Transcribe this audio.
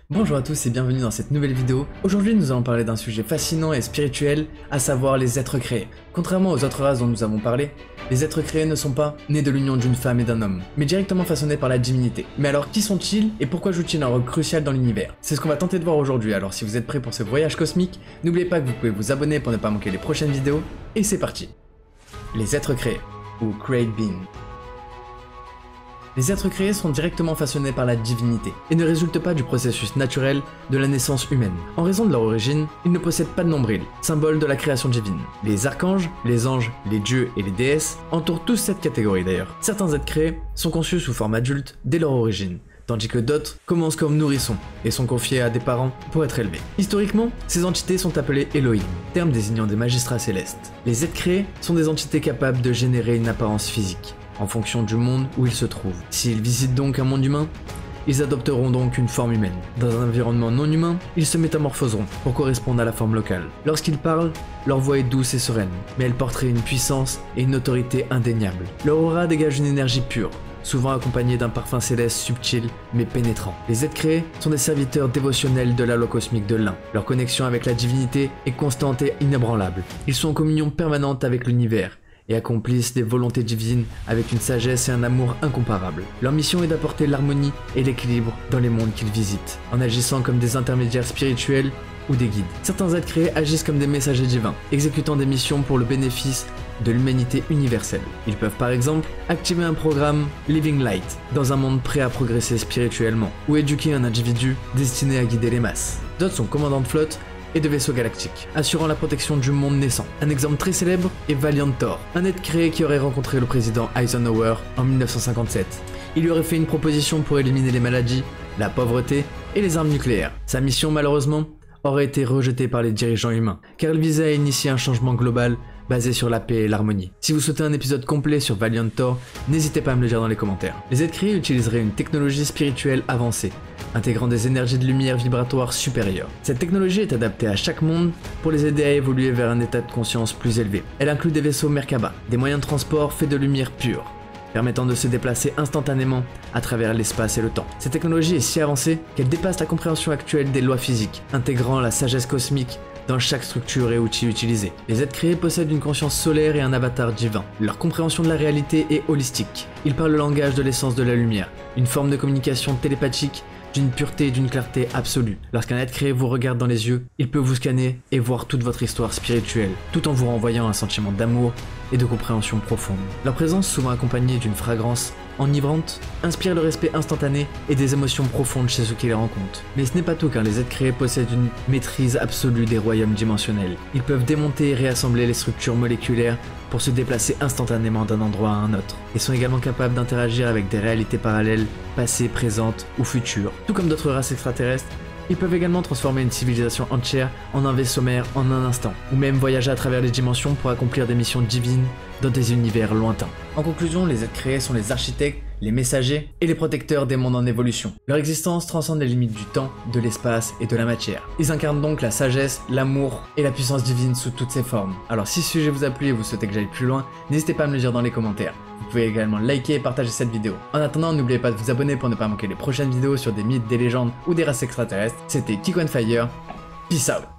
Bonjour à tous et bienvenue dans cette nouvelle vidéo. Aujourd'hui nous allons parler d'un sujet fascinant et spirituel, à savoir les êtres créés. Contrairement aux autres races dont nous avons parlé, les êtres créés ne sont pas nés de l'union d'une femme et d'un homme, mais directement façonnés par la divinité. Mais alors qui sont-ils et pourquoi jouent-ils un rôle crucial dans l'univers? C'est ce qu'on va tenter de voir aujourd'hui, alors si vous êtes prêts pour ce voyage cosmique, n'oubliez pas que vous pouvez vous abonner pour ne pas manquer les prochaines vidéos, et c'est parti. Les êtres créés, ou Created Being. Les êtres créés sont directement façonnés par la divinité et ne résultent pas du processus naturel de la naissance humaine. En raison de leur origine, ils ne possèdent pas de nombril, symbole de la création divine. Les archanges, les anges, les dieux et les déesses entourent tous cette catégorie d'ailleurs. Certains êtres créés sont conçus sous forme adulte dès leur origine, tandis que d'autres commencent comme nourrissons et sont confiés à des parents pour être élevés. Historiquement, ces entités sont appelées Elohim, terme désignant des magistrats célestes. Les êtres créés sont des entités capables de générer une apparence physique en fonction du monde où ils se trouvent. S'ils visitent donc un monde humain, ils adopteront donc une forme humaine. Dans un environnement non humain, ils se métamorphoseront pour correspondre à la forme locale. Lorsqu'ils parlent, leur voix est douce et sereine, mais elle porterait une puissance et une autorité indéniables. Leur aura dégage une énergie pure, souvent accompagnée d'un parfum céleste subtil mais pénétrant. Les êtres créés sont des serviteurs dévotionnels de la loi cosmique de l'un. Leur connexion avec la divinité est constante et inébranlable. Ils sont en communion permanente avec l'univers et accomplissent des volontés divines avec une sagesse et un amour incomparables. Leur mission est d'apporter l'harmonie et l'équilibre dans les mondes qu'ils visitent, en agissant comme des intermédiaires spirituels ou des guides. Certains êtres créés agissent comme des messagers divins, exécutant des missions pour le bénéfice de l'humanité universelle. Ils peuvent par exemple activer un programme Living Light dans un monde prêt à progresser spirituellement, ou éduquer un individu destiné à guider les masses. D'autres sont commandants de flotte et de vaisseaux galactiques, assurant la protection du monde naissant. Un exemple très célèbre est Valiant Thor, un être créé qui aurait rencontré le président Eisenhower en 1957. Il lui aurait fait une proposition pour éliminer les maladies, la pauvreté et les armes nucléaires. Sa mission malheureusement aurait été rejetée par les dirigeants humains, car elle visait à initier un changement global basé sur la paix et l'harmonie. Si vous souhaitez un épisode complet sur Valiant Thor, n'hésitez pas à me le dire dans les commentaires. Les êtres créés utiliseraient une technologie spirituelle avancée, intégrant des énergies de lumière vibratoires supérieures. Cette technologie est adaptée à chaque monde pour les aider à évoluer vers un état de conscience plus élevé. Elle inclut des vaisseaux Merkaba, des moyens de transport faits de lumière pure, permettant de se déplacer instantanément à travers l'espace et le temps. Cette technologie est si avancée qu'elle dépasse la compréhension actuelle des lois physiques, intégrant la sagesse cosmique dans chaque structure et outil utilisé. Les êtres créés possèdent une conscience solaire et un avatar divin. Leur compréhension de la réalité est holistique. Ils parlent le langage de l'essence de la lumière, une forme de communication télépathique d'une pureté et d'une clarté absolue. Lorsqu'un être créé vous regarde dans les yeux, il peut vous scanner et voir toute votre histoire spirituelle, tout en vous renvoyant un sentiment d'amour et de compréhension profonde. Leur présence, souvent accompagnée d'une fragrance enivrante, inspire le respect instantané et des émotions profondes chez ceux qui les rencontrent. Mais ce n'est pas tout, car les êtres créés possèdent une maîtrise absolue des royaumes dimensionnels. Ils peuvent démonter et réassembler les structures moléculaires pour se déplacer instantanément d'un endroit à un autre, et sont également capables d'interagir avec des réalités parallèles, passées, présentes ou futures. Tout comme d'autres races extraterrestres, ils peuvent également transformer une civilisation entière en un vaisseau mère en un instant, ou même voyager à travers les dimensions pour accomplir des missions divines dans des univers lointains. En conclusion, les êtres créés sont les architectes, les messagers et les protecteurs des mondes en évolution. Leur existence transcende les limites du temps, de l'espace et de la matière. Ils incarnent donc la sagesse, l'amour et la puissance divine sous toutes ses formes. Alors si ce sujet vous a plu et vous souhaitez que j'aille plus loin, n'hésitez pas à me le dire dans les commentaires. Vous pouvez également liker et partager cette vidéo. En attendant, n'oubliez pas de vous abonner pour ne pas manquer les prochaines vidéos sur des mythes, des légendes ou des races extraterrestres. C'était Kiko and Fire, peace out.